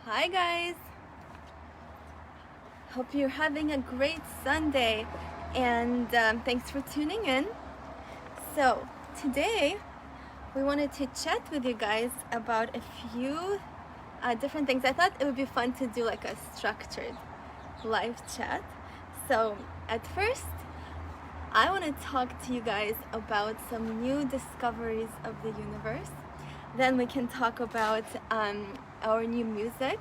Hi guys! Hope you're having a great Sunday and thanks for tuning in. So today we wanted to chat with you guys about a few different things. I thought it would be fun to do like a structured live chat. So at first I want to talk to you guys about some new discoveries of the universe. Then we can talk about our new music.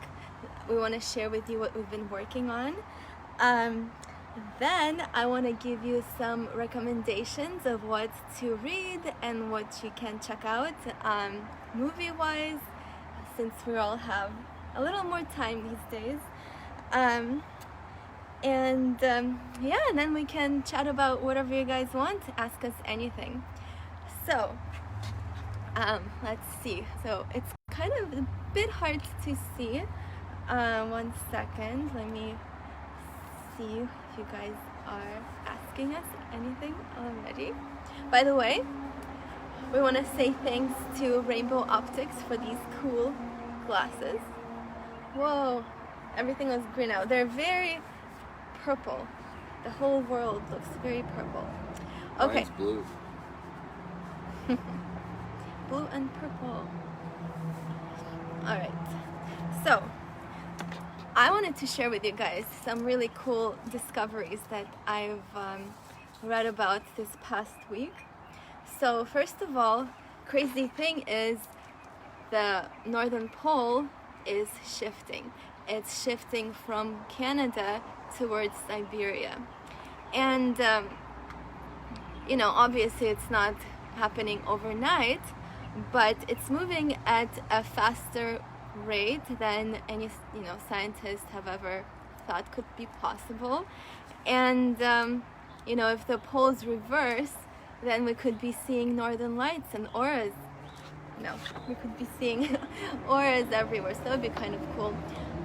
We want to share with you what we've been working on. Then I want to give you some recommendations of what to read and what you can check out movie-wise, since we all have a little more time these days. And then we can chat about whatever you guys want. Ask us anything. So let's see. So it's kind of a bit hard to see. 1 second. Let me see if you guys are asking us anything already. By the way, we want to say thanks to Rainbow Optics for these cool glasses. Whoa, everything was green out. They're very purple. The whole world looks very purple. Okay. Mine's blue. Blue and purple. Alright, so I wanted to share with you guys some really cool discoveries that I've read about this past week. So first of all, crazy thing is the Northern Pole is shifting. It's shifting from Canada towards Siberia. And obviously it's not happening overnight, but it's moving at a faster rate than any scientists have ever thought could be possible. And if the poles reverse, then we could be seeing northern lights and auras. We could be seeing auras everywhere, so that would be kind of cool.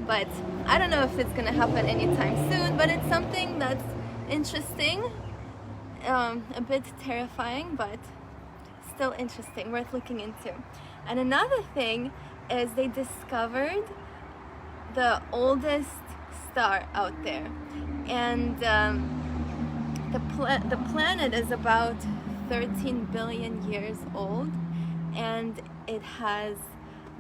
But I don't know if it's gonna happen anytime soon, but it's something that's interesting, a bit terrifying, but still interesting, worth looking into. And another thing is they discovered the oldest star out there, and the planet is about 13 billion years old, and it has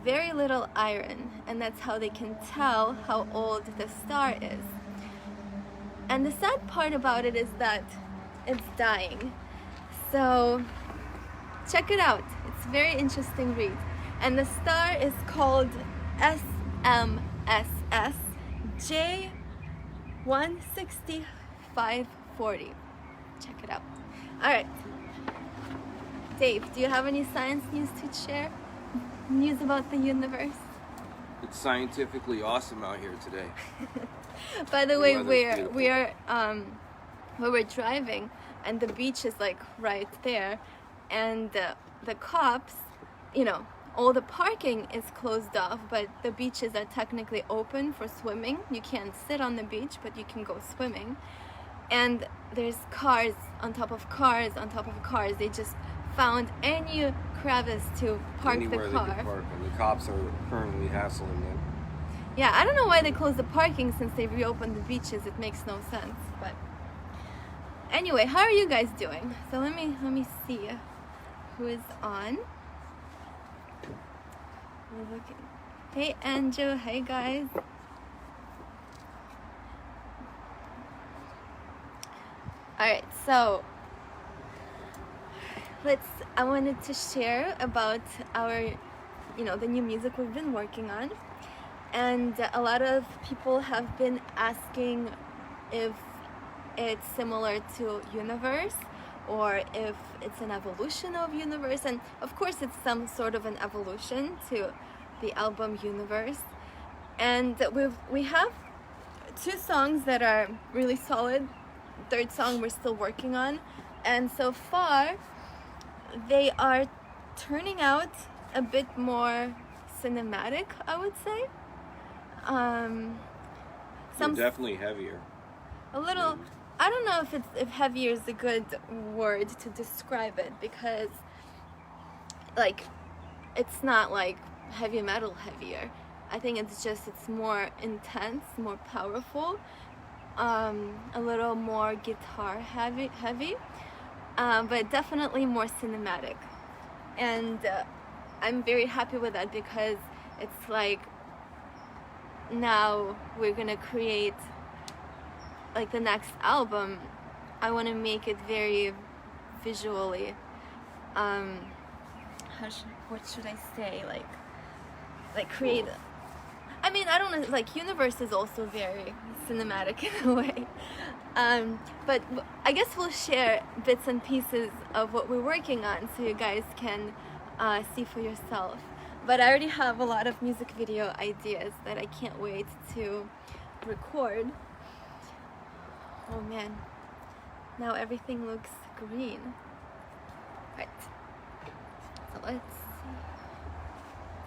very little iron, and that's how they can tell how old the star is. And the sad part about it is that it's dying. So check it out. It's a very interesting read. And the star is called SMSS J16540. Check it out. Alright. Dave, do you have any science news to share? News about the universe? It's scientifically awesome out here today. By the way, we're driving, and the beach is like right there, and the cops, all the parking is closed off, but the beaches are technically open for swimming. You can't sit on the beach, but you can go swimming. And there's cars on top of cars on top of cars. They just found any crevice to park Anywhere the car. They can park, and the cops are currently hassling them. Yeah, I don't know why they closed the parking since they reopened the beaches. It makes no sense. But anyway, how are you guys doing? So let me see who is on. We're looking. Hey Andrew, hey guys. Alright, so I wanted to share about our, the new music we've been working on. And a lot of people have been asking if it's similar to Universe or if it's an evolution of Universe. And of course it's some sort of an evolution to the album Universe. And we have 2 songs that are really solid. Third song we're still working on. And so far they are turning out a bit more cinematic, I would say. They're definitely heavier. A little. I don't know if heavier is a good word to describe it, because it's not like heavy metal heavier. I think it's more intense, more powerful, a little more guitar heavy, but definitely more cinematic. And I'm very happy with that, because it's like now we're gonna create like the next album. I want to make it very visually what should I say, like create, I mean, I don't know, like Universe is also very cinematic in a way, but I guess we'll share bits and pieces of what we're working on so you guys can see for yourself. But I already have a lot of music video ideas that I can't wait to record. Oh man, now everything looks green. Right, so let's see.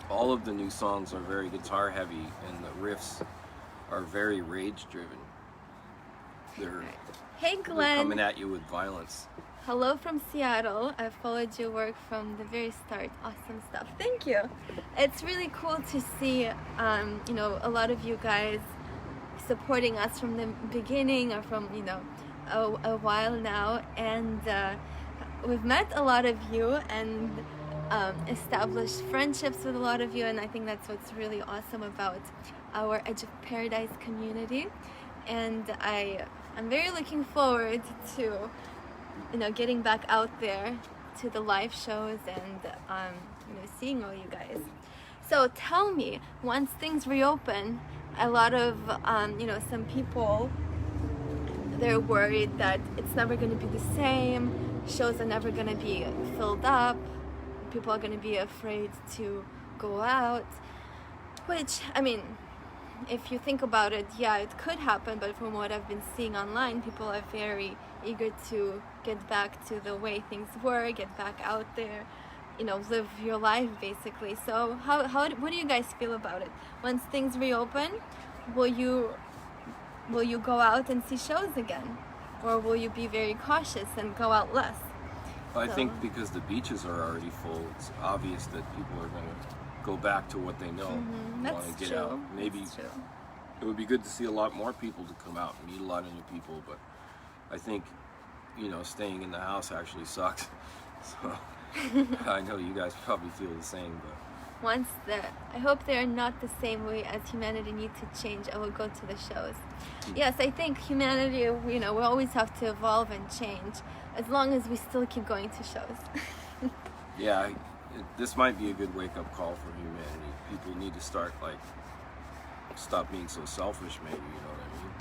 All of the new songs are very guitar heavy, and the riffs are very rage driven. They're coming at you with violence. Hello from Seattle. I've followed your work from the very start. Awesome stuff. Thank you. It's really cool to see, you know, a lot of you guys supporting us from the beginning, or from, you know, a while now. And we've met a lot of you and established friendships with a lot of you. And I think that's what's really awesome about our Edge of Paradise community. And I'm very looking forward to, you know, getting back out there to the live shows and you know, seeing all you guys. So tell me, once things reopen, a lot of you know, some people, they're worried that it's never going to be the same, shows are never going to be filled up, people are going to be afraid to go out, which, I mean, if you think about it, yeah, it could happen, but from what I've been seeing online, people are very eager to get back to the way things were, get back out there, you know, live your life basically. So what do you guys feel about it? Once things reopen, will you go out and see shows again, or will you be very cautious and go out less? I think because the beaches are already full, it's obvious that people are going to go back to what they know. Want to get out. Maybe it would be good to see a lot more people to come out and meet a lot of new people, but I think, you know, staying in the house actually sucks. So I know you guys probably feel the same, but I hope they're not the same way as humanity need to change, I will go to the shows. Yes, I think humanity, you know, we always have to evolve and change, as long as we still keep going to shows. Yeah, this might be a good wake-up call for humanity. People need to start, like, stop being so selfish, maybe, you know what I mean?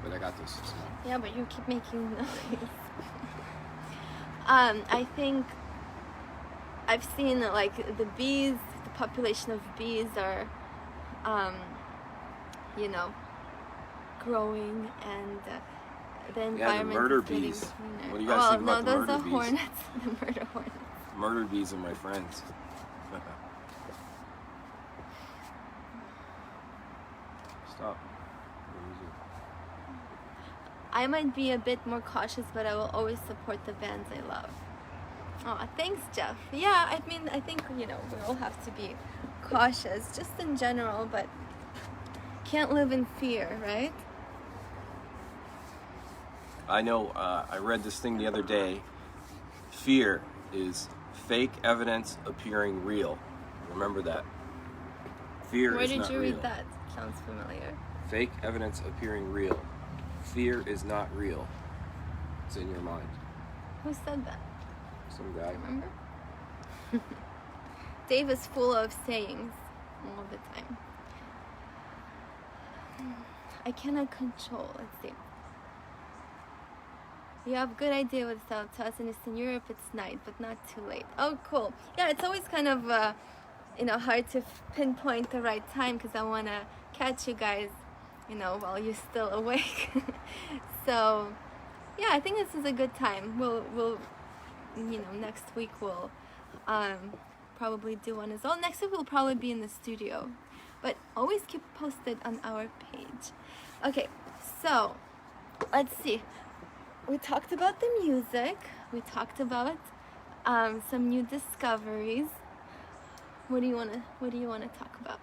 But I got this. Yeah, but you keep making noise. I think I've seen, like, the bees, the population of bees are, you know, growing, and the environment the murder is getting bees. cleaner. What do you guys think about the those murder are bees? hornets. The murder hornets. Murder bees are my friends. Stop. I might be a bit more cautious, but I will always support the bands I love. Oh, thanks, Jeff. Yeah, I mean, I think, you know, we all have to be cautious, just in general, but can't live in fear, right? I know, I read this thing the other day. Fear is fake evidence appearing real. Remember that. Fear is not real. Where did you read that? Sounds familiar. Fake evidence appearing real. Fear is not real. It's in your mind. Who said that? Some guy. Remember? Dave is full of sayings all the time. I cannot control. Let's see. You have good idea with South, to us in Eastern Europe it's night, but not too late. Oh, cool. Yeah, it's always kind of, you know, hard to pinpoint the right time, because I want to catch you guys, you know, while you're still awake. So, yeah, I think this is a good time. We'll, you know, next week we'll probably do one as well. Next week we'll probably be in the studio, but always keep posted on our page. Okay, so let's see. We talked about the music. We talked about some new discoveries. What do you wanna talk about?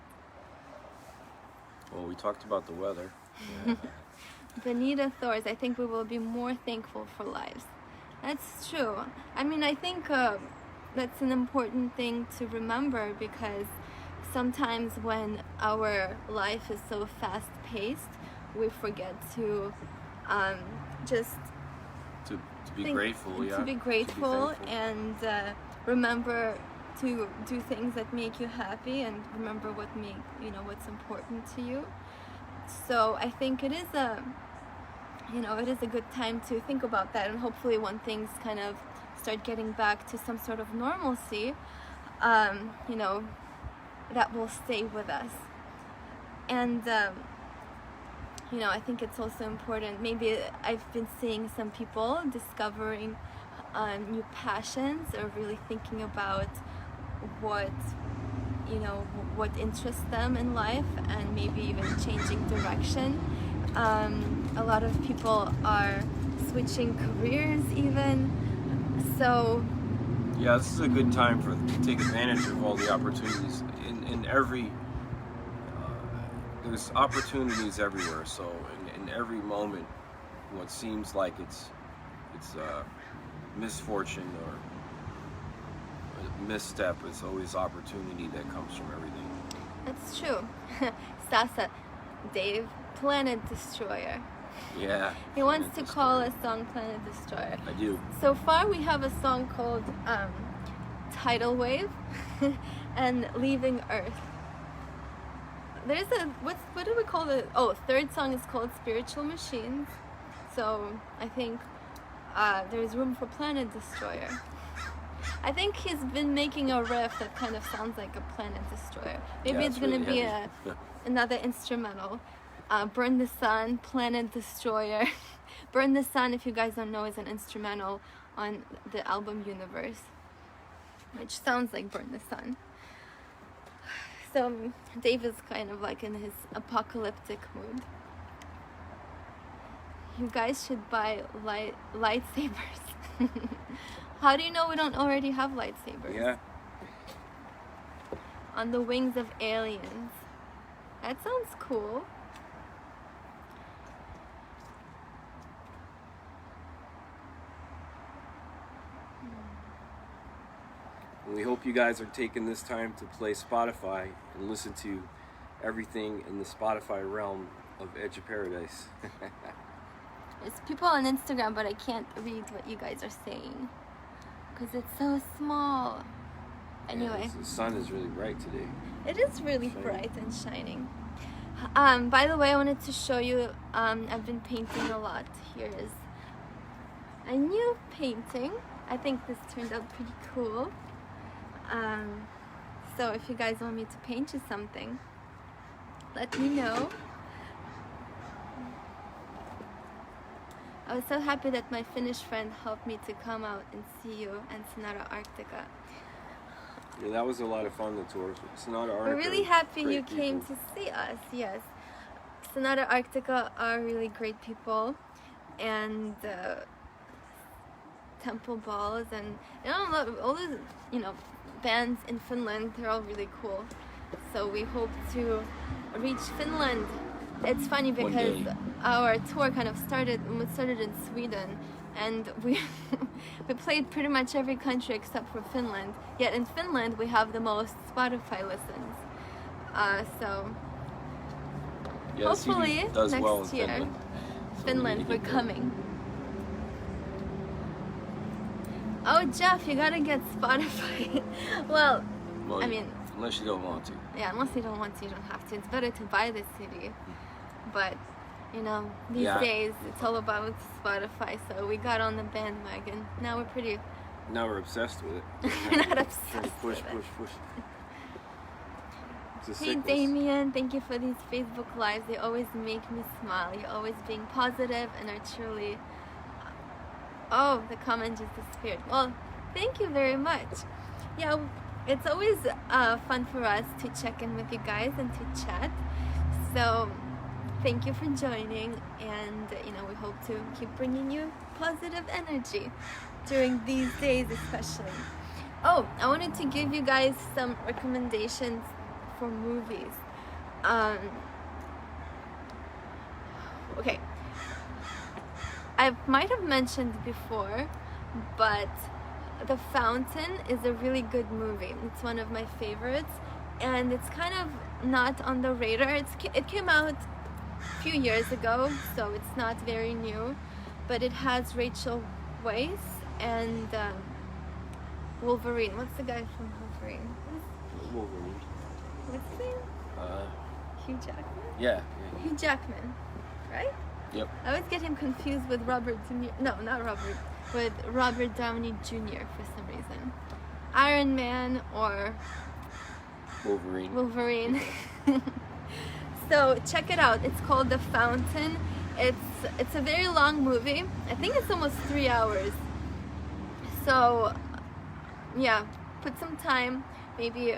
Well, we talked about the weather. Benita Thors, I think we will be more thankful for lives. That's true. I mean, I think that's an important thing to remember, because sometimes when our life is so fast-paced, we forget to just to be grateful, to be grateful, and remember to do things that make you happy, and remember what's important to you. So I think it is a good time to think about that, and hopefully when things kind of start getting back to some sort of normalcy, that will stay with us. And I think it's also important, maybe I've been seeing some people discovering new passions, or really thinking about what interests them in life, and maybe even changing direction. A lot of people are switching careers even, so yeah, this is a good time to take advantage of all the opportunities in every there's opportunities everywhere. So in every moment, what seems like it's misfortune or a misstep, it's always opportunity that comes from everything. That's true. Sasa, Dave, Planet Destroyer. Yeah. He wants to call a song Planet Destroyer. I do. So far we have a song called Tidal Wave and Leaving Earth. There's what do we call it? Oh, third song is called Spiritual Machines. So I think there's room for Planet Destroyer. I think he's been making a riff that kind of sounds like a Planet Destroyer. Maybe it's going to be another instrumental. Burn the Sun, Planet Destroyer. Burn the Sun, if you guys don't know, is an instrumental on the album Universe, which sounds like Burn the Sun. So Dave is kind of like in his apocalyptic mood. You guys should buy lightsabers. How do you know we don't already have lightsabers? Yeah. On the wings of aliens. That sounds cool. We hope you guys are taking this time to play Spotify and listen to everything in the Spotify realm of Edge of Paradise. There's people on Instagram, but I can't read what you guys are saying because it's so small. Anyway. Yeah, the sun is really bright today. It is really bright and shining. By the way, I wanted to show you, I've been painting a lot. Here is a new painting. I think this turned out pretty cool. So if you guys want me to paint you something, let me know. I was so happy that my Finnish friend helped me to come out and see you and Sonata Arctica. Yeah, that was a lot of fun, the tour. Sonata Arctica. We're really happy you came to see us, yes. Sonata Arctica are really great people, and Temple Balls, and all those, bands in Finland, they're all really cool. So we hope to reach Finland. It's funny because our tour kind of started in Sweden, and we played pretty much every country except for Finland. Yet in Finland we have the most Spotify listens. So yeah, hopefully does next well in year, Finland, we're coming. Oh, Jeff, you gotta get Spotify. well, I mean, unless you don't want to. Yeah, unless you don't want to, you don't have to. It's better to buy the CD. But, these days, it's all about Spotify, so we got on the bandwagon. Now we're obsessed with it. We're not obsessed push. Hey, Damien, thank you for these Facebook Lives. They always make me smile. You're always being positive and are truly... Oh, the comment just disappeared. Well, thank you very much. Yeah, it's always fun for us to check in with you guys and to chat. So thank you for joining, and we hope to keep bringing you positive energy during these days especially. Oh, I wanted to give you guys some recommendations for movies. okay, I might have mentioned before, but The Fountain is a really good movie. It's one of my favorites, and it's kind of not on the radar. It came out a few years ago, so it's not very new, but it has Rachel Weisz and Wolverine. What's the guy from Wolverine? Wolverine. What's his name? Hugh Jackman? Yeah. Hugh Jackman, right? Yep. I always get him confused with Robert with Robert Downey Jr. for some reason. Iron Man or Wolverine. So check it out. It's called The Fountain. It's a very long movie. I think it's almost 3 hours. So yeah, put some time, maybe.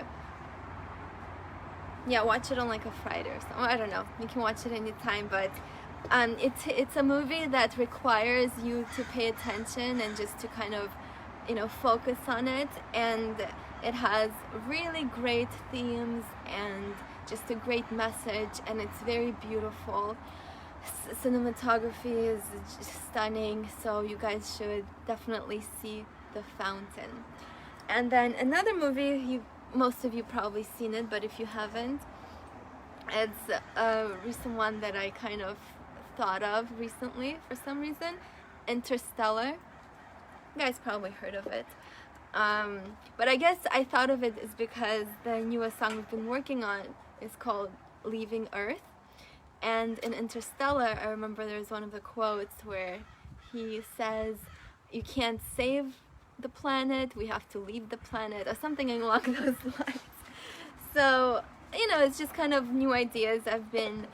Yeah, watch it on like a Friday or something. I don't know. You can watch it anytime, but it's a movie that requires you to pay attention and just to kind of, focus on it. And it has really great themes and just a great message, and it's very beautiful. Cinematography is stunning, so you guys should definitely see The Fountain. And then another movie, most of you probably seen it, but if you haven't, it's a recent one that I kind of thought of recently for some reason. Interstellar. You guys probably heard of it. But I guess I thought of it is because the newest song we've been working on is called Leaving Earth. And in Interstellar, I remember there's one of the quotes where he says, "You can't save the planet, we have to leave the planet," or something along those lines. So, it's just kind of new ideas I've been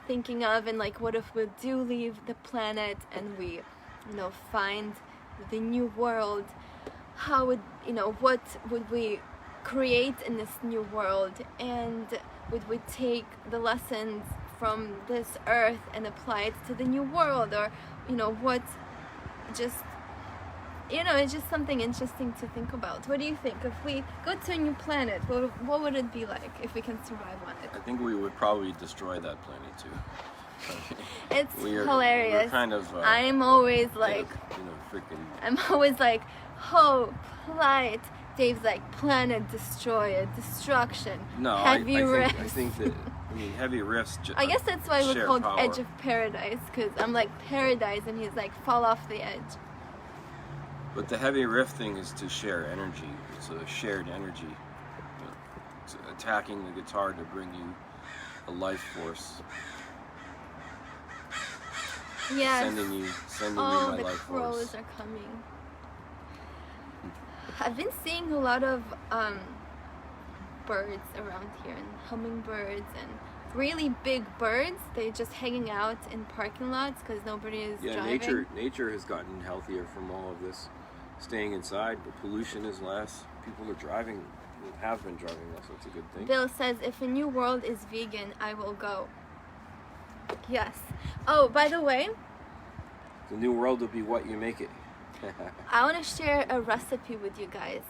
thinking of, and like, what if we do leave the planet and we, find the new world? How would, what would we create in this new world? And would we take the lessons from this earth and apply it to the new world? Or, what just... it's just something interesting to think about. What do you think? If we go to a new planet, what would it be like if we can survive on it? I think we would probably destroy that planet too. It's hilarious. We're kind of. I'm always like, freaking. I'm always like, hope, light. Dave's like, planet destroyer, destruction. No, heavy rift. I think that. Heavy rifts. I guess that's why we're called power. Edge of Paradise, because I'm like paradise, and he's like fall off the edge. But the heavy rift thing is to share energy. It's a shared energy. It's attacking the guitar to bring you a life force. Yes. Sending me my life force. Oh, the crows are coming. I've been seeing a lot of birds around here, and hummingbirds and really big birds. They're just hanging out in parking lots because nobody is driving. Nature has gotten healthier from all of this. Staying inside, but pollution is less. People are driving, have been driving less. That's a good thing. Bill says, if a new world is vegan, I will go. Yes. Oh, by the way, the new world will be what you make it. I want to share a recipe with you guys.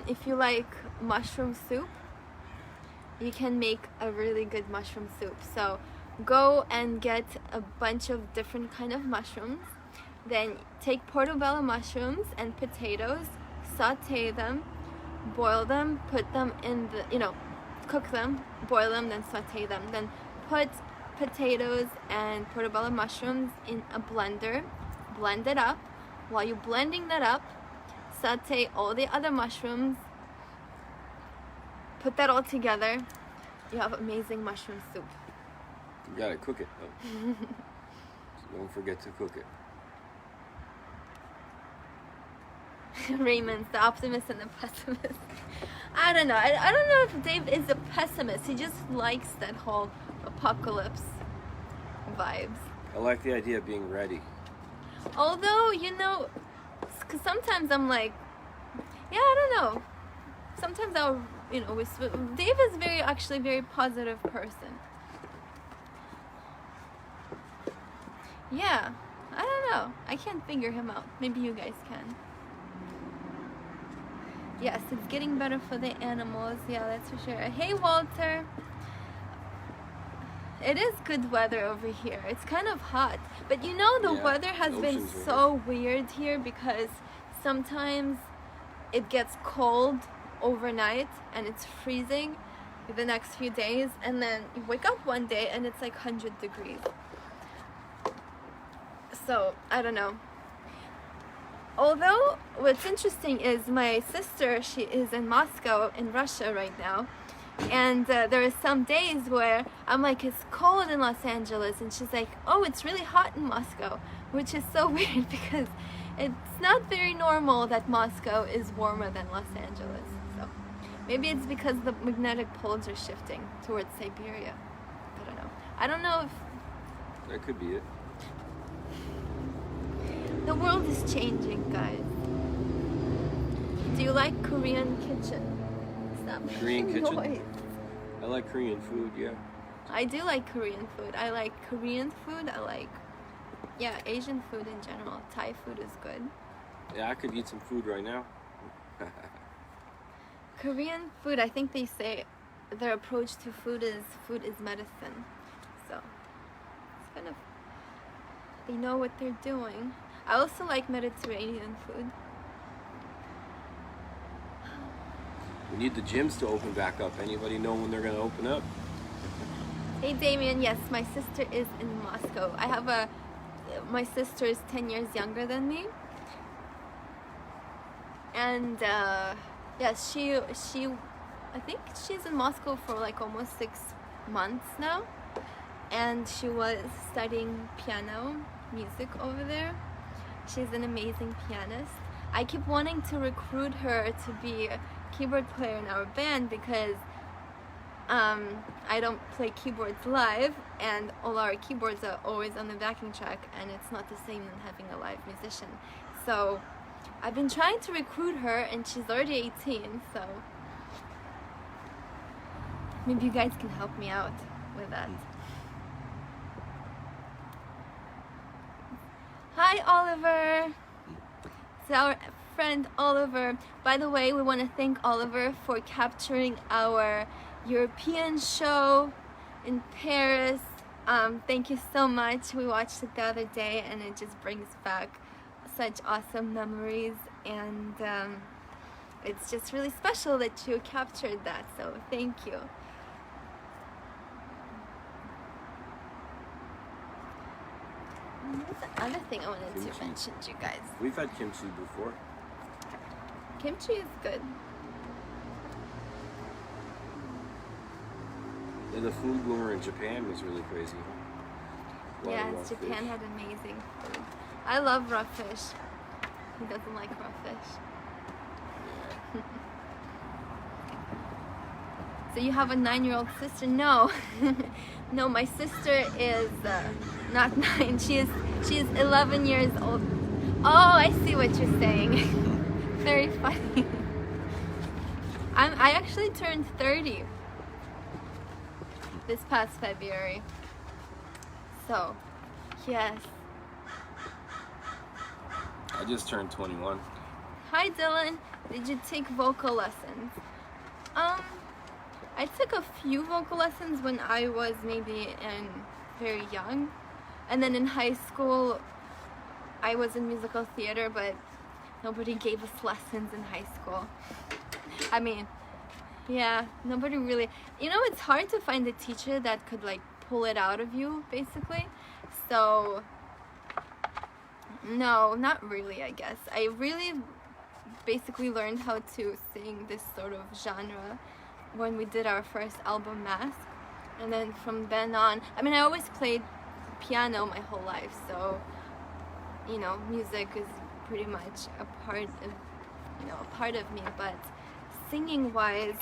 If you like mushroom soup, you can make a really good mushroom soup. So go and get a bunch of different kind of mushrooms. Then take portobello mushrooms and potatoes, saute them, boil them, put them in the, cook them, boil them, then saute them. Then put potatoes and portobello mushrooms in a blender, blend it up. While you're blending that up, saute all the other mushrooms, put that all together, you have amazing mushroom soup. You gotta cook it though. So don't forget to cook it. Raymond's the optimist and the pessimist. I don't know. I don't know if Dave is a pessimist. He just likes that whole apocalypse vibes. I like the idea of being ready. Although, because sometimes I'm like, yeah, I don't know. Sometimes I'll, Dave is actually very positive person. Yeah, I don't know. I can't figure him out. Maybe you guys can. Yes, it's getting better for the animals. Yeah, that's for sure. Hey, Walter. It is good weather over here. It's kind of hot. But you know, the weather has been so weird here because sometimes it gets cold overnight and it's freezing the next few days, and then you wake up one day and it's like 100 degrees. So, I don't know. Although, what's interesting is my sister, she is in Moscow, in Russia right now. And there are some days where I'm like, it's cold in Los Angeles. And she's like, oh, it's really hot in Moscow. Which is so weird because it's not very normal that Moscow is warmer than Los Angeles. So maybe it's because the magnetic poles are shifting towards Siberia. I don't know. I don't know if... That could be it. The world is changing, guys. Do you like Korean kitchen? Stop Korean making kitchen? noise. I like Korean food, yeah. I do like Korean food. I like Korean food. I like, Asian food in general. Thai food is good. Yeah, I could eat some food right now. Korean food, I think they say their approach to food is medicine. So it's kind of, they know what they're doing. I also like Mediterranean food. We need the gyms to open back up. Anybody know when they're going to open up? Hey Damien, yes, my sister is in Moscow. My sister is 10 years younger than me. And yes, she I think she's in Moscow for like almost 6 months now. And she was studying piano music over there. She's an amazing pianist. I keep wanting to recruit her to be a keyboard player in our band because I don't play keyboards live, and all our keyboards are always on the backing track, and it's not the same than having a live musician. So I've been trying to recruit her, and she's already 18, so maybe you guys can help me out with that. Hi Oliver! It's our friend Oliver. By the way, we want to thank Oliver for capturing our European show in Paris. Thank you so much. We watched it the other day and it just brings back such awesome memories, and it's just really special that you captured that, so thank you. What's the other thing I wanted to mention to you guys? We've had kimchi before. Kimchi is good. Yeah, the food when we were in Japan was really crazy. Yes, Japan had amazing food. I love raw fish. Who doesn't like raw fish? Yeah. So you have a 9-year-old sister? No. No, my sister is not 9. She is 11 years old. Oh, I see what you're saying. Very funny. I actually turned 30 this past February. So, yes. I just turned 21. Hi Dylan, did you take vocal lessons? I took a few vocal lessons when I was maybe very young, and then in high school I was in musical theater, but nobody gave us lessons in high school. I mean, yeah, nobody really, it's hard to find a teacher that could like pull it out of you, basically. So no, not really, I guess. I really basically learned how to sing this sort of genre when we did our first album, Mask. And then from then on, I always played piano my whole life, so, music is pretty much a part of me. But singing-wise,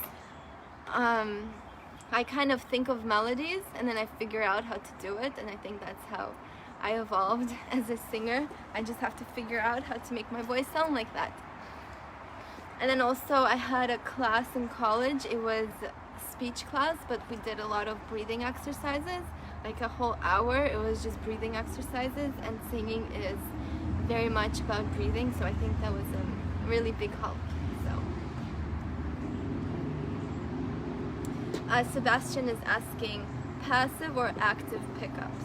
I kind of think of melodies and then I figure out how to do it, and I think that's how I evolved as a singer. I just have to figure out how to make my voice sound like that. And then also I had a class in college. It was a speech class, but we did a lot of breathing exercises, like a whole hour. It was just breathing exercises, and singing is very much about breathing, so I think that was a really big help. So Sebastian is asking, passive or active pickups?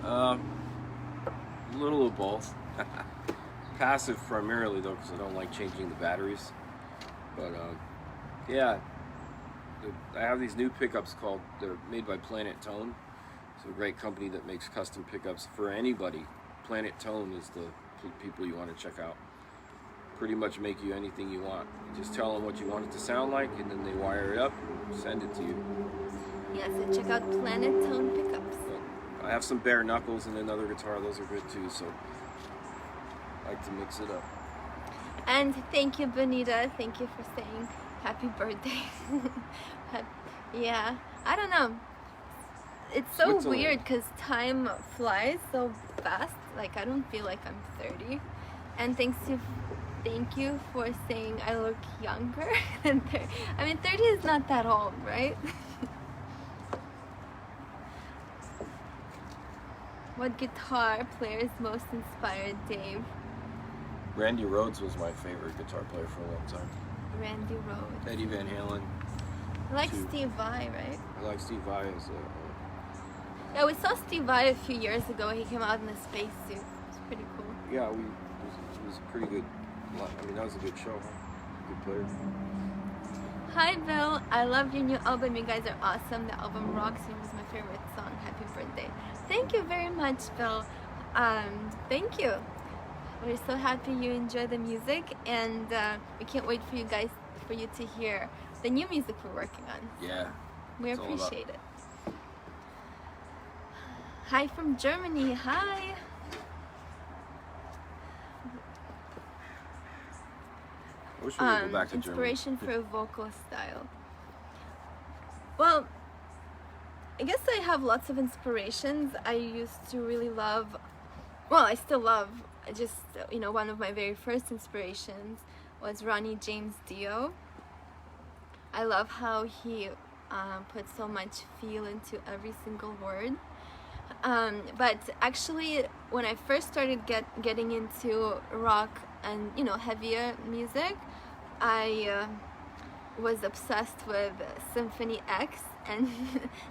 A little of both. Passive primarily though, because I don't like changing the batteries. But yeah, I have these new pickups they're made by Planet Tone. It's a great company that makes custom pickups for anybody. Planet Tone is the people you want to check out. Pretty much make you anything you want. You just tell them what you want it to sound like, and then they wire it up, send it to you. Yeah, so check out Planet Tone pickups. But I have some bare knuckles and another guitar. Those are good too. So I like to mix it up. And thank you, Benita. Thank you for saying happy birthday. Yeah, I don't know. It's so weird because time flies so fast. Like, I don't feel like I'm 30. And thank you for saying I look younger than 30. I mean, 30 is not that old, right? What guitar player is most inspired, Dave? Randy Rhoads was my favorite guitar player for a long time. Randy Rhoads. Eddie Van Halen. I like Steve Vai, right? I like Steve Vai as Yeah, we saw Steve Vai a few years ago. He came out in a spacesuit. It's pretty cool. Yeah, it was pretty good. I mean, that was a good show. Good player. Hi, Bill. I love your new album. You guys are awesome. The album rocks. It was my favorite song. Happy birthday. Thank you very much, Bill. Thank you. We're so happy you enjoy the music, and we can't wait for you to hear the new music we're working on. Yeah. We appreciate it. Hi from Germany. Hi. I wish we could go back to inspiration Germany. for a vocal style. Well, I guess I have lots of inspirations. I used to really love, well, I still love, just, one of my very first inspirations was Ronnie James Dio. I love how he put so much feel into every single word. But actually, when I first started getting into rock and heavier music, I was obsessed with Symphony X, and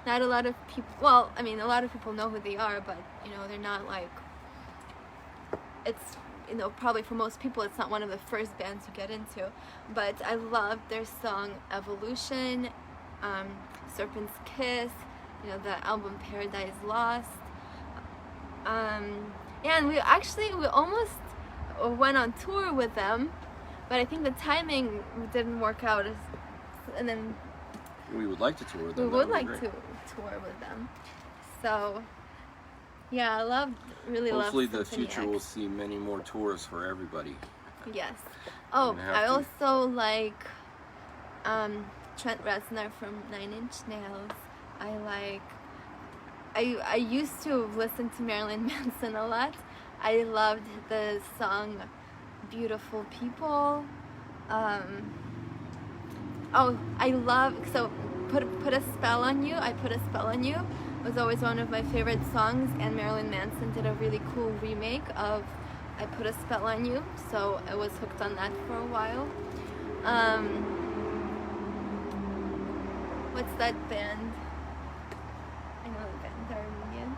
not a lot of people, well, I mean, a lot of people know who they are, but they're not like, it's probably for most people it's not one of the first bands you get into, but I loved their song Evolution, Serpent's Kiss, the album Paradise Lost. Yeah, and we almost went on tour with them, but I think the timing didn't work out. And then we would like to tour with them. We would like to tour with them. So yeah, really love. Hopefully the future will see many more tours for everybody. Yes. Oh, I also like Trent Reznor from 9 Inch Nails. I used to listen to Marilyn Manson a lot. I loved the song Beautiful People. Put a Spell on You. I Put a Spell on You was always one of my favorite songs, and Marilyn Manson did a really cool remake of I Put a Spell on You, so I was hooked on that for a while. What's that band? I know the band, Armenian.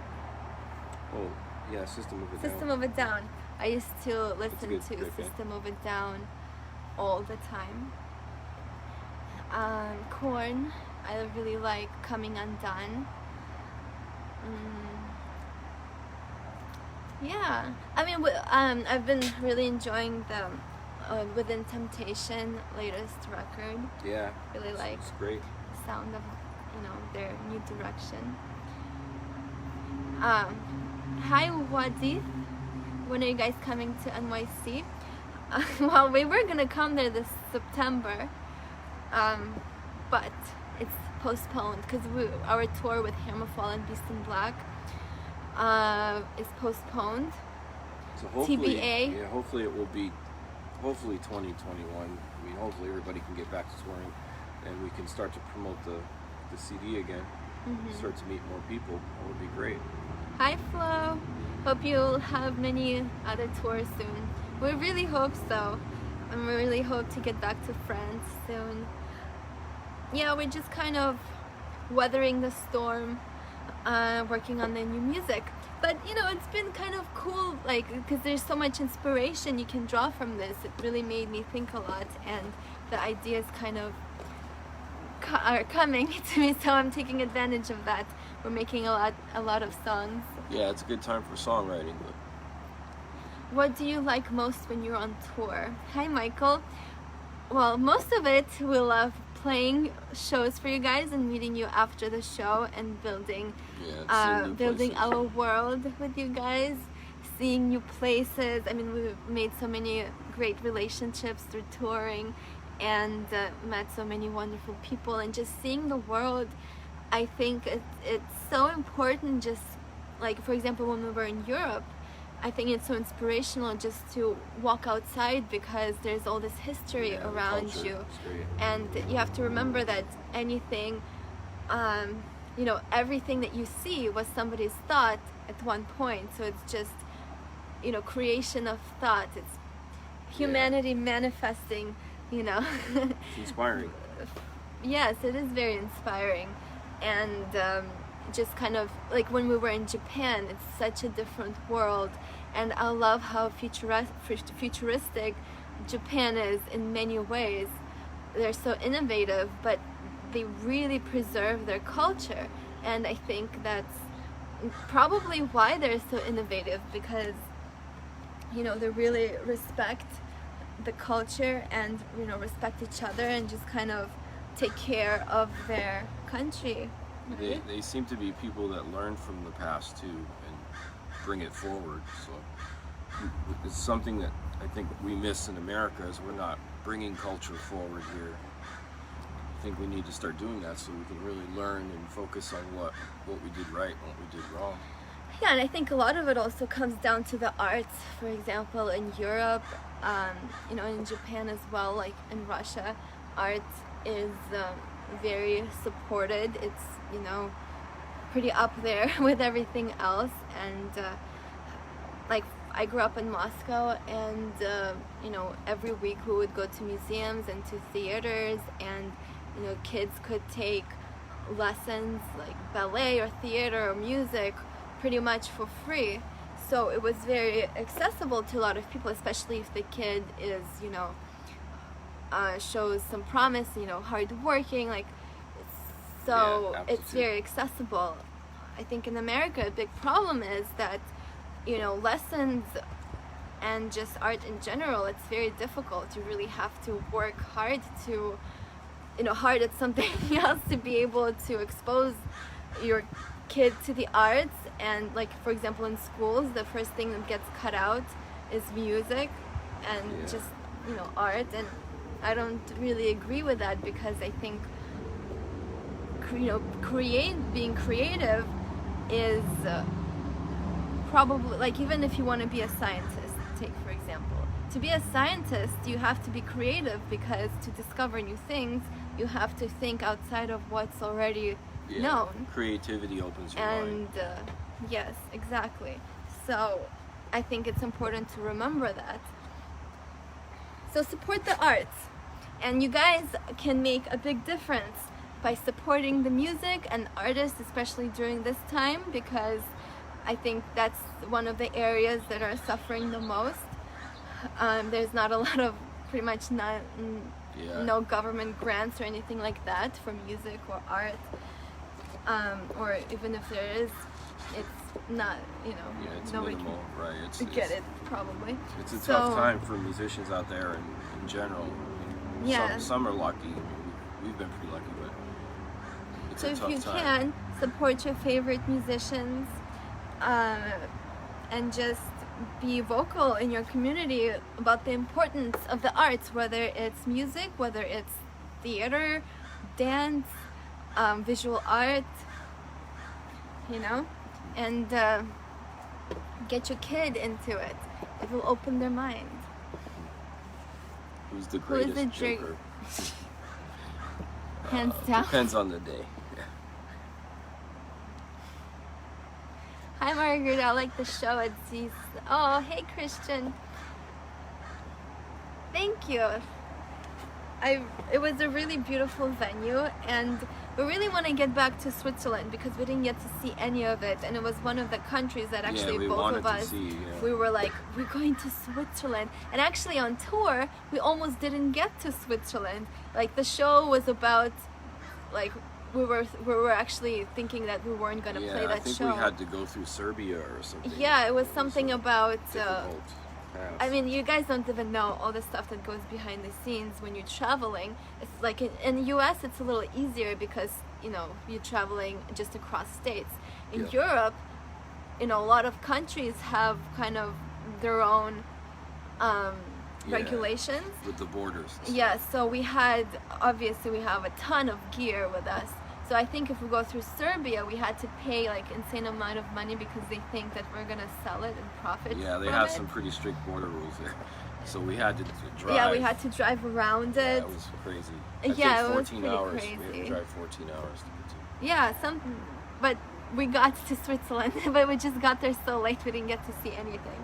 Oh, yeah, System of a Down. System of a Down. I used to listen to System of a Down all the time. Korn. I really like Coming Undone. Yeah, I mean, I've been really enjoying the Within Temptation latest record. Yeah, really like it's great. The sound of their new direction. Hi Wadi, when are you guys coming to NYC? Well, we were gonna come there this September, but it's postponed because our tour with Hammerfall and Beast in Black is postponed. So hopefully, TBA. Yeah, hopefully it will be, 2021. I mean, hopefully everybody can get back to touring, and we can start to promote the CD again. Start to meet more people. That would be great. Hi Flo. Hope you'll have many other tours soon. We really hope so, and we really hope to get back to France soon. Yeah, we're just kind of weathering the storm, working on their new music. But you know, it's been kind of cool, like, because there's so much inspiration you can draw from this. It really made me think a lot, and the ideas kind of are coming to me, so I'm taking advantage of that. We're making a lot of songs. Yeah, it's a good time for songwriting. But what do you like most when you're on tour? Hi, Michael. Well, most of it we love playing shows for you guys and meeting you after the show and building our world with you guys, seeing new places. I mean, we've made so many great relationships through touring, and met so many wonderful people, and just seeing the world. I think it's so important. Just like, for example, when we were in Europe, I think it's so inspirational just to walk outside, because there's all this history around you, and you have to remember that anything, you know, everything that you see was somebody's thought at one point. So it's just, you know, creation of thought. It's humanity manifesting, you know. It's inspiring. Yes, it is very inspiring. And just kind of like when we were in Japan, it's such a different world, and I love how futuristic Japan is in many ways. They're so innovative, but they really preserve their culture, and I think that's probably why they're so innovative, because, you know, they really respect the culture, and, you know, respect each other, and just kind of take care of their country. They seem to be people that learn from the past too and bring it forward. So it's something that I think we miss in America, is we're not bringing culture forward here. I think we need to start doing that so we can really learn and focus on what we did right and what we did wrong. Yeah, and I think a lot of it also comes down to the arts. For example, in Europe, you know, in Japan as well, like in Russia, art is very supported. It's, you know, pretty up there with everything else. And like, I grew up in Moscow, and you know, every week we would go to museums and to theaters, and, you know, kids could take lessons like ballet or theater or music pretty much for free. So it was very accessible to a lot of people, especially if the kid is, you know, shows some promise, you know, hardworking, like, so it's very accessible. I think in America a big problem is that, you know, lessons and just art in general, it's very difficult. You really have to work hard to, you know, hard at something else to be able to expose your kid to the arts. And like, for example, in schools, the first thing that gets cut out is music and just, you know, art. And I don't really agree with that, because I think, you know, being creative is probably, like, even if you want to be a scientist, take for example, to be a scientist you have to be creative, because to discover new things you have to think outside of what's already known. Creativity opens your mind. And yes, exactly. So I think it's important to remember that. So support the arts, and you guys can make a big difference by supporting the music and artists, especially during this time, because I think that's one of the areas that are suffering the most. There's not a lot of, pretty much no government grants or anything like that for music or art, or even if there is, it's not, you know, it's nobody minimal, right? get it, probably. It's a tough time for musicians out there in general. Yeah. Some are lucky. We've been pretty lucky, but it's a tough time. So if you can, support your favorite musicians, and just be vocal in your community about the importance of the arts, whether it's music, whether it's theater, dance, visual art, you know, and get your kid into it. It will open their mind. Who's the greatest joker? Hands down. Depends on the day. Hi Margaret, I like the show. It's oh, hey Christian. Thank you. It was a really beautiful venue, and we really want to get back to Switzerland because we didn't get to see any of it, and it was one of the countries that actually both of us we were like, we're going to Switzerland. And actually on tour we almost didn't get to Switzerland. Like the show was about, like we were actually thinking that we weren't going to play that show. We had to go through Serbia or something. Yeah, it was something about I mean, you guys don't even know all the stuff that goes behind the scenes when you're traveling. It's like in the US it's a little easier because, you know, you're traveling just across states. In Europe, you know, a lot of countries have kind of their own regulations with the borders. Yeah, so we have a ton of gear with us. So I think if we go through Serbia, we had to pay like insane amount of money because they think that we're gonna sell it and profit. Yeah, they have some pretty strict border rules there. So we had to drive. Yeah, we had to drive around it. Yeah, it was crazy. It was pretty hours. Crazy. We had to drive 14 hours to get to. Yeah, but we got to Switzerland, but we just got there so late we didn't get to see anything.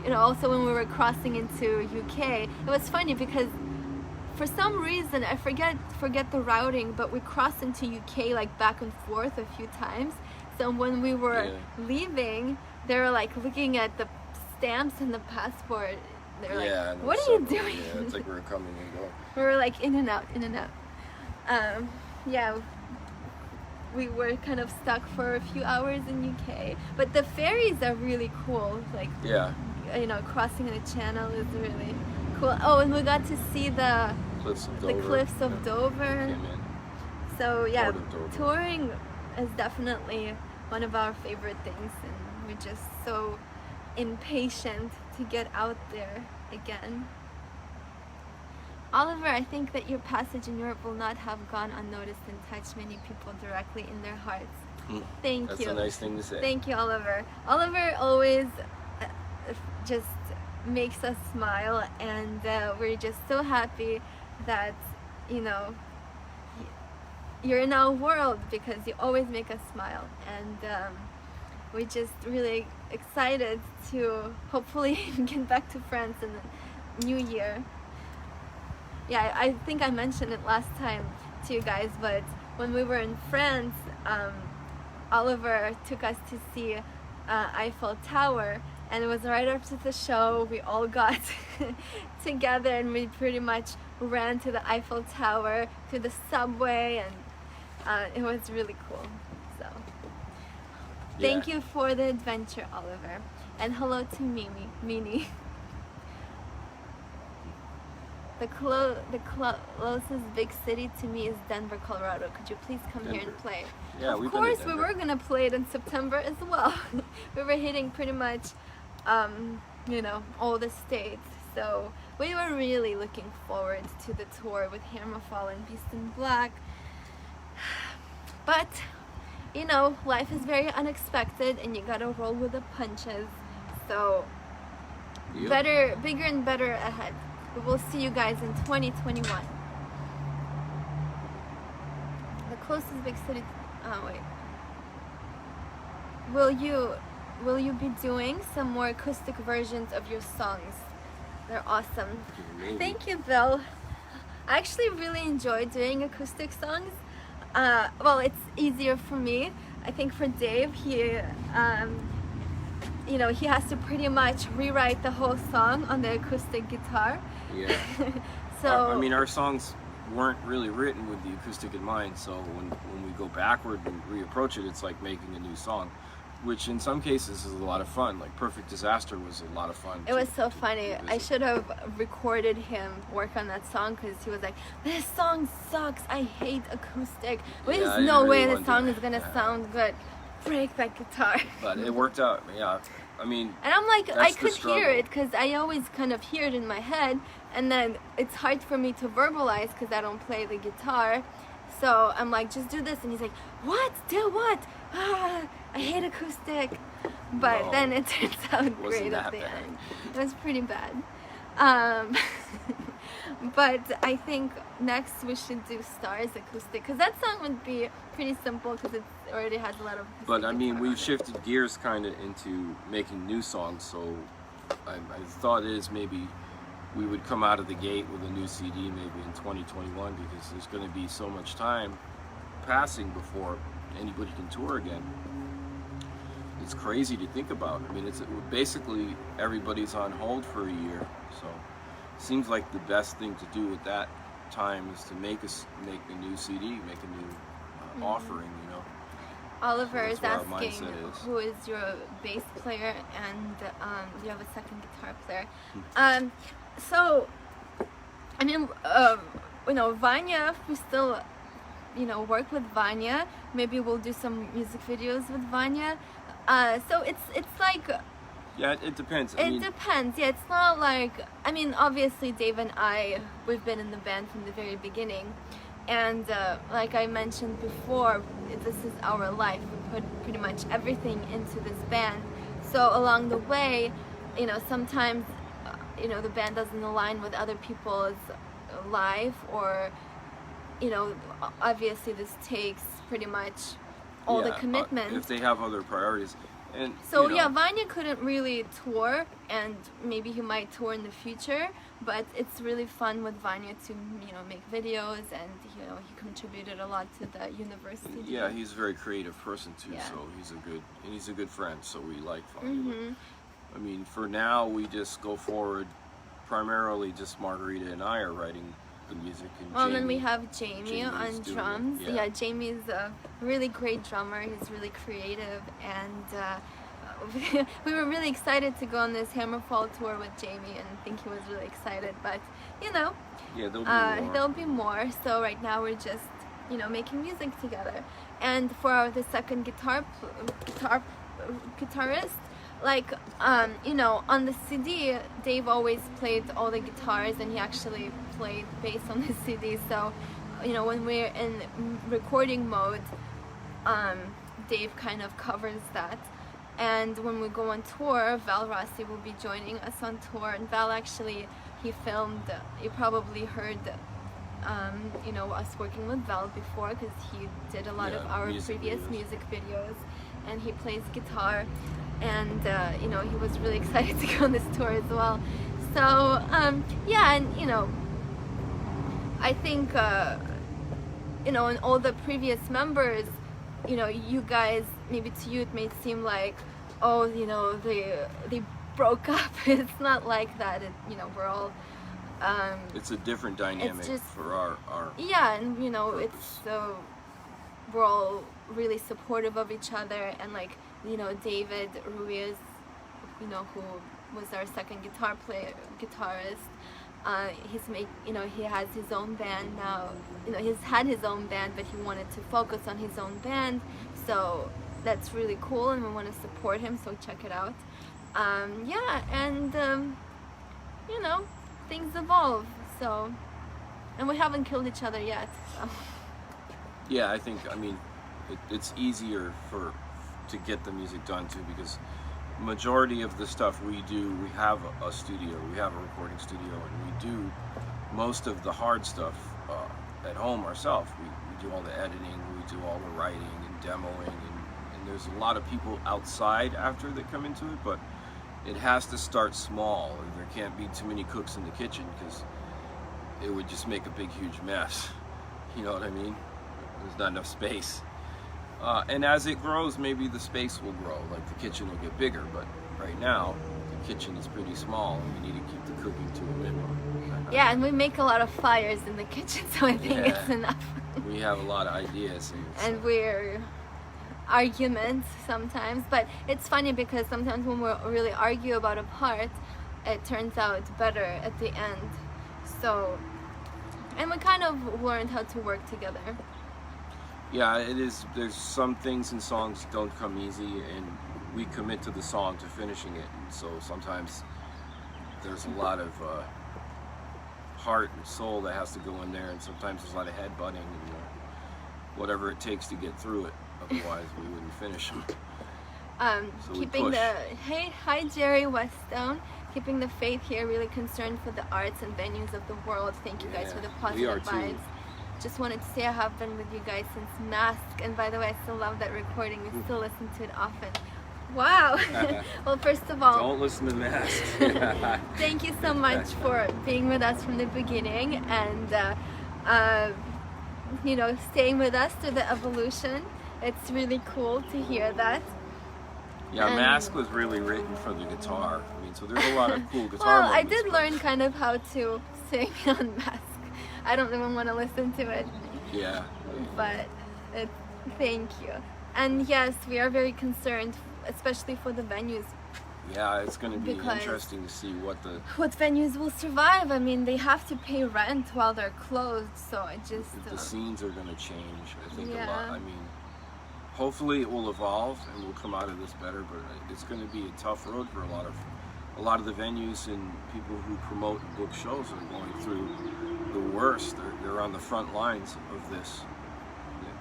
You know, also when we were crossing into UK, it was funny because for some reason, I forget the routing, but we crossed into UK like back and forth a few times. So when we were leaving, they were like looking at the stamps and the passport. They were like, "What are you doing?" Yeah, it's like we were coming and going. We were like in and out, in and out. Yeah, we were kind of stuck for a few hours in UK, but the ferries are really cool. Like, you know, crossing the channel is really cool. Oh, and we got to see the cliffs of Dover. So yeah, touring is definitely one of our favorite things, and we're just so impatient to get out there again. Oliver, I think that your passage in Europe will not have gone unnoticed and touched many people directly in their hearts. Thank you. That's a nice thing to say. Thank you, Oliver. Oliver always just makes us smile, and we're just so happy that, you know, you're in our world because you always make us smile, and we're just really excited to hopefully get back to France in the new year. Yeah, I think I mentioned it last time to you guys, but when we were in France, Oliver took us to see Eiffel Tower, and it was right after the show. We all got together and we pretty much ran to the Eiffel Tower, to the subway, and it was really cool. So thank you for the adventure, Oliver, and hello to Mimi. The closest big city to me is Denver, Colorado. Could you please come here and play? Yeah, of course, we were gonna play it in September as well. We were hitting pretty much, you know, all the states. So we were really looking forward to the tour with Hammerfall and Beast in Black. But, you know, life is very unexpected, and you gotta roll with the punches. So, bigger and better ahead. We will see you guys in 2021. The closest big city. Oh wait. Will you be doing some more acoustic versions of your songs? They're awesome. Maybe. Thank you, Bill. I actually really enjoy doing acoustic songs. Well, it's easier for me. I think for Dave, you know, he has to pretty much rewrite the whole song on the acoustic guitar. Yeah. So I mean, our songs weren't really written with the acoustic in mind, so when we go backward and reapproach it, it's like making a new song, which in some cases is a lot of fun. Like Perfect Disaster was a lot of fun. It was so funny. I should have recorded him work on that song, because he was like, "This song sucks. I hate acoustic. There's no way the song is gonna sound good. Break that guitar." But it worked out. Yeah. I mean, and I'm like, I could hear it because I always kind of hear it in my head, and then it's hard for me to verbalize because I don't play the guitar. So I'm like, just do this, and he's like, "What? Do what? I hate acoustic." But then it turns out great at the end. It was pretty bad. But I think next we should do Stars acoustic, because that song would be pretty simple because it already has a lot of. But I mean, we've shifted gears kind of into making new songs, so I thought is maybe we would come out of the gate with a new CD maybe in 2021, because there's going to be so much time passing before anybody can tour again. It's crazy to think about. I mean, it's basically everybody's on hold for a year, so it seems like the best thing to do at that time is to make a new CD, make a new offering, you know. Oliver is So asking who is your bass player and you have a second guitar player. So, I mean, you know, Vanya, we still, you know, work with Vanya. Maybe we'll do some music videos with Vanya. So it's like... Yeah, it depends. It depends. Yeah, it's not like... I mean, obviously Dave and I, we've been in the band from the very beginning. And like I mentioned before, this is our life. We put pretty much everything into this band. So along the way, you know, sometimes, you know, the band doesn't align with other people's life, or, you know, obviously this takes pretty much all the commitment. If they have other priorities. And, so, you know, yeah, Vanya couldn't really tour, and maybe he might tour in the future, but it's really fun with Vanya to, you know, make videos, and, you know, he contributed a lot to the university. Yeah, he's a very creative person too, so he's a good friend, so we like Vanya. I mean, for now, we just go forward, primarily just Margarita and I are writing the music. And well, then we have Jamie on drums. Yeah, Jamie's a really great drummer. He's really creative, and we were really excited to go on this Hammerfall tour with Jamie, and I think he was really excited. But you know, yeah, there'll be more. So right now we're just, you know, making music together. And for the second guitarist, like, you know, on the CD, Dave always played all the guitars, and he actually played bass on the CD. So, you know, when we're in recording mode, Dave kind of covers that. And when we go on tour, Val Rossi will be joining us on tour. And Val actually, he filmed, you probably heard, you know, us working with Val before, because he did a lot of our previous music videos, and he plays guitar. And you know, he was really excited to go on this tour as well. So yeah, and you know, I think you know, and all the previous members, you know, you guys, maybe to you it may seem like, oh, you know, they broke up. It's not like that. You know, we're all it's a different dynamic for our yeah, and you know, purpose. it's so we're all really supportive of each other. And like, you know, David Ruiz, you know, who was our second guitarist, you know, he has his own band now. You know, he's had his own band, but he wanted to focus on his own band, so that's really cool, and we want to support him, so check it out. Yeah, and you know, things evolve, so, and we haven't killed each other yet, so. Yeah, I think, I mean, it's easier to get the music done too, because majority of the stuff we do, we have a studio, we have a recording studio, and we do most of the hard stuff at home ourselves. We do all the editing, we do all the writing and demoing, and there's a lot of people outside after that come into it, but it has to start small, and there can't be too many cooks in the kitchen, because it would just make a big huge mess. You know what I mean? There's not enough space. And as it grows, maybe the space will grow, like the kitchen will get bigger, but right now the kitchen is pretty small, and we need to keep the cooking to a minimum. Yeah, and we make a lot of fires in the kitchen, so I think it's enough. We have a lot of ideas. And we're arguments sometimes, but it's funny because sometimes when we really argue about a part, it turns out better at the end. So, and we kind of learned how to work together. Yeah, it is. There's some things in songs don't come easy, and we commit to the song, to finishing it. And so sometimes there's a lot of heart and soul that has to go in there, and sometimes there's a lot of headbutting and whatever it takes to get through it. Otherwise, we wouldn't finish them. So keeping the hi Jerry Weststone, keeping the faith here. Really concerned for the arts and venues of the world. Thank you guys for the positive vibes. Just wanted to say I have been with you guys since Mask, and by the way, I still love that recording. We still listen to it often. Wow. Well, first of all, don't listen to Mask. thank you so much for being with us from the beginning and you know, staying with us through the evolution. It's really cool to hear that. Yeah, And Mask was really written for the guitar. I mean, so there's a lot of cool guitar well, I moments, did but- learn kind of how to sing on Mask. I don't even want to listen to it. Yeah. But thank you. And yes, we are very concerned, especially for the venues. Yeah, it's going to be Because interesting to see what venues will survive. I mean, they have to pay rent while they're closed, so it just the scenes are going to change. I think a Yeah. lot. I mean, hopefully it will evolve and we'll come out of this better. But it's going to be a tough road for a lot of the venues and people who promote and book shows are going through the worst. They're on the front lines of this.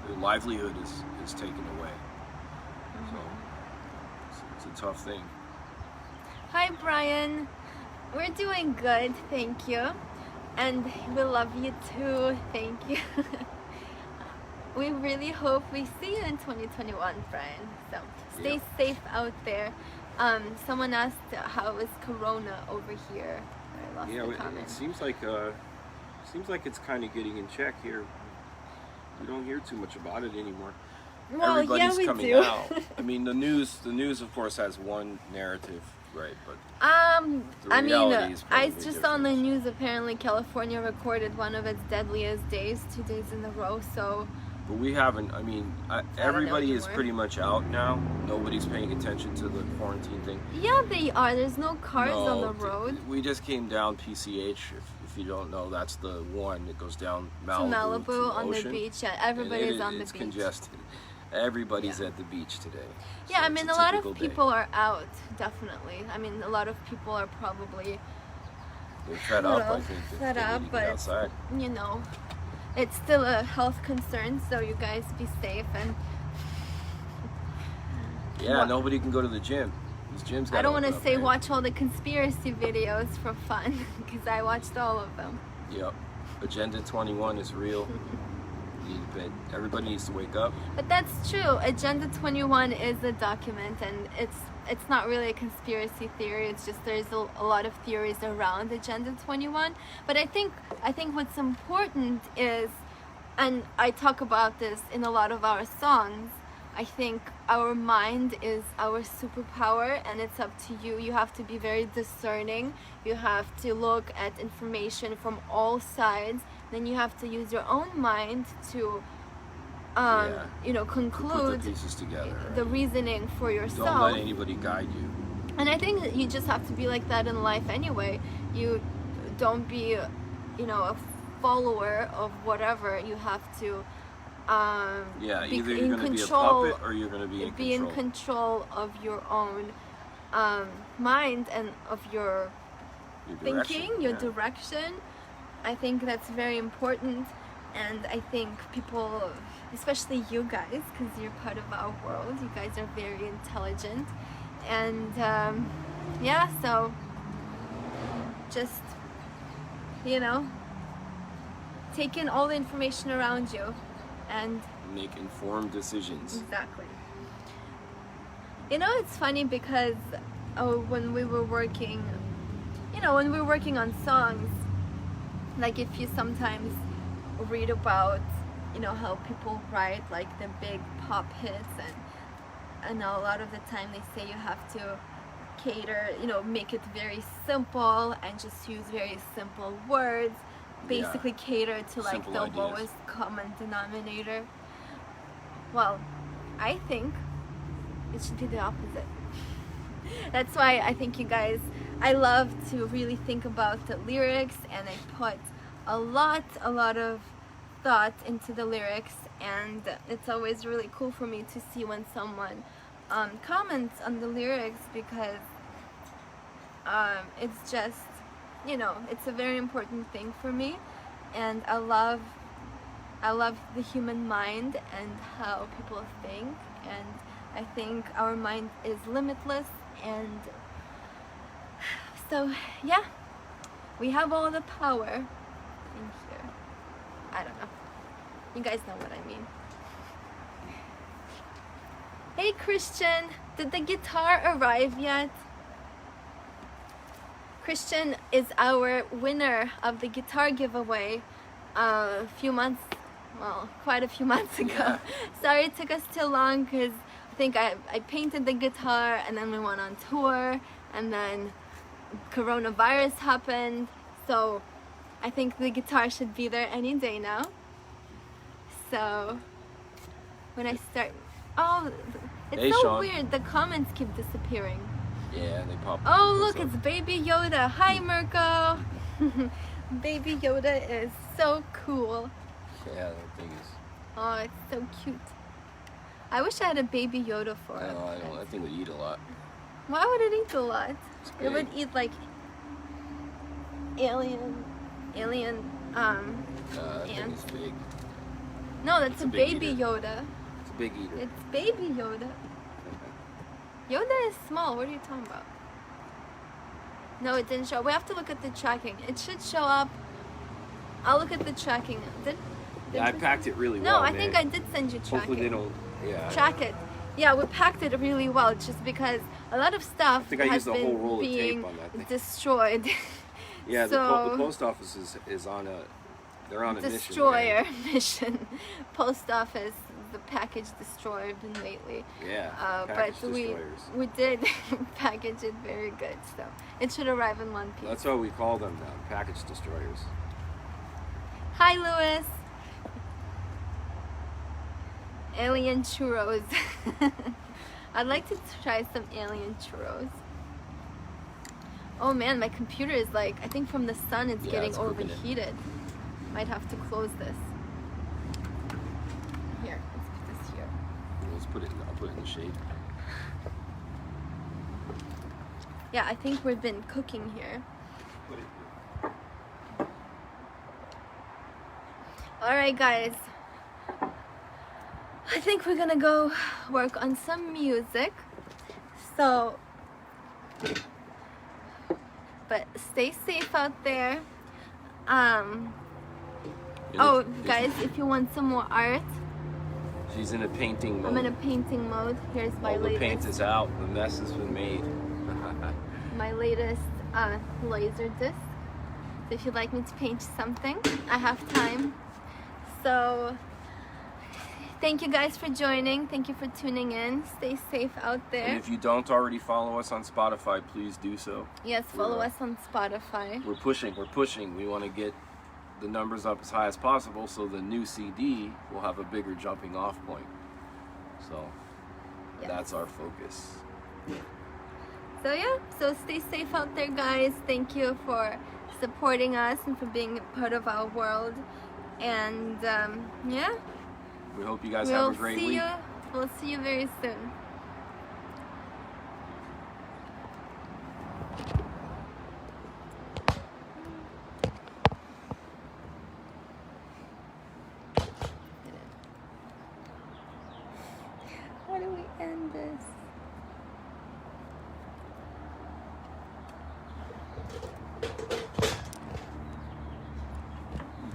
Their livelihood is taken away. So it's a tough thing. Hi, Brian. We're doing good, thank you. And we love you too, thank you. We really hope we see you in 2021, Brian. So stay safe out there. Someone asked how is Corona over here. I lost the comment. It seems like it's kind of getting in check here. We don't hear too much about it anymore. Well, Everybody's yeah, we coming do. out. I mean, the news of course has one narrative, right? But I mean, reality is I probably just saw on the different. news apparently California recorded one of its deadliest days, 2 days in a row. So But we haven't. I mean, everybody is anymore. pretty much out now. Nobody's paying attention to the quarantine thing. yeah, they are. There's no cars on the No, road. We just came down PCH. If you don't know, that's the one that goes down Malibu, To Malibu on the Ocean. beach. Yeah, And everybody's on the it's beach. congested. Everybody's at the beach today. Yeah, So I it's mean, a a lot typical of day. people are out, definitely. I mean, a lot of people are probably, They're fed I up. don't know, I think that fed they up, need to but get outside. you know, it's still a health concern, so you guys be safe. And Yeah, What? nobody can go to the gym. These gyms. I don't want to to say watch all the conspiracy videos for fun, because I watched all of them. Yep. Agenda 21 is real. Everybody needs to wake up. But that's true. Agenda 21 is a document, and it's not really a conspiracy theory. It's just there's a lot of theories around Agenda 21. But I think what's important is, and I talk about this in a lot of our songs, I think our mind is our superpower, and it's up to you. You have to be very discerning. You have to look at information from all sides. Then you have to use your own mind to, you know, Put conclude the pieces together. the Right? reasoning for yourself. Don't let anybody guide you. And I think that you just have to be like that in life anyway. You don't be, you know, a follower of whatever. You have to be Either in you're going to be a control, puppet or you're going to be in be control. in control of your own mind and of your Your thinking, direction, your yeah. direction. I think that's very important, and I think people, especially you guys, because you're part of our world, you guys are very intelligent, and yeah, so just, you know, take in all the information around you, and Make informed decisions. exactly. You know, it's funny because when we were working, you know, when we're working on songs, like if you sometimes read about, you know, how people write like the big pop hits, and a lot of the time they say you have to cater, you know, make it very simple and just use very simple words, basically cater to like Simple the ideas. lowest common denominator. Well, I think it should be the opposite. That's why I think you guys, I love to really think about the lyrics, and I put a lot of thought into the lyrics, and it's always really cool for me to see when someone comments on the lyrics, because it's just, you know, it's a very important thing for me, and I love the human mind and how people think, and I think our mind is limitless, and so yeah, we have all the power in here. I don't know. You guys know what I mean. Hey Christian, did the guitar arrive yet? Christian is our winner of the guitar giveaway a few months, well, quite a few months ago. Yeah. Sorry it took us too long because I think I painted the guitar and then we went on tour and then coronavirus happened. So I think the guitar should be there any day now. So when I start, oh, it's Hey, so Sean. weird. The comments keep disappearing. Yeah, they pop. Oh, look, it's Baby Yoda. Hi, Mirko. Baby Yoda is so cool. Yeah, that thing is. Oh, it's so cute. I wish I had a Baby Yoda for it. I don't. That thing would eat a lot. Why would it eat a lot? Big. It would eat like alien. That thing Ants. is big. No, that's It's a a big Baby eater. Yoda. It's a big eater. It's Baby Yoda. Yoda is small. What are you talking about? No, it didn't show. We have to look at the tracking. It should show up. I'll look at the tracking. Yeah, I packed it really No, well. I think I did send you tracking. Hopefully they don't. Yeah. Track it. Yeah, we packed it really well just because a lot of stuff I think I has used the whole been roll of tape being on that thing. destroyed. Yeah, So- the post office is on a. They're on a Destroyer mission. mission. Post office, the package destroyed lately. Yeah. But Package destroyers. we did package it very good, so it should arrive in one piece. That's what we call them now, package destroyers. Hi, Louis. Alien churros. I'd like to try some alien churros. Oh man, my computer is like, I think from the sun it's Yeah, getting it's cooking it. overheated. Might have to close this. Here, let's put this here. Let's put it. I'll put it in the shade. Yeah, I think we've been cooking here. Put it here. Alright guys, I think we're gonna go work on some music. So, but stay safe out there. Oh guys, if you want some more art, She's in a painting mode. I'm in a painting mode. Here's my All the paint latest, is out. The mess has been made. laser disc. So if you'd like me to paint something, I have time. So thank you guys for joining. Thank you for tuning in. Stay safe out there. And if you don't already follow us on Spotify, please do so. Yes, follow us on Spotify. We're pushing. We want to get the numbers up as high as possible so the new CD will have a bigger jumping off point. So Yes. that's our focus. So yeah, so stay safe out there guys. Thank you for supporting us and for being a part of our world. And yeah, We hope you guys have a great week. We'll see you very soon.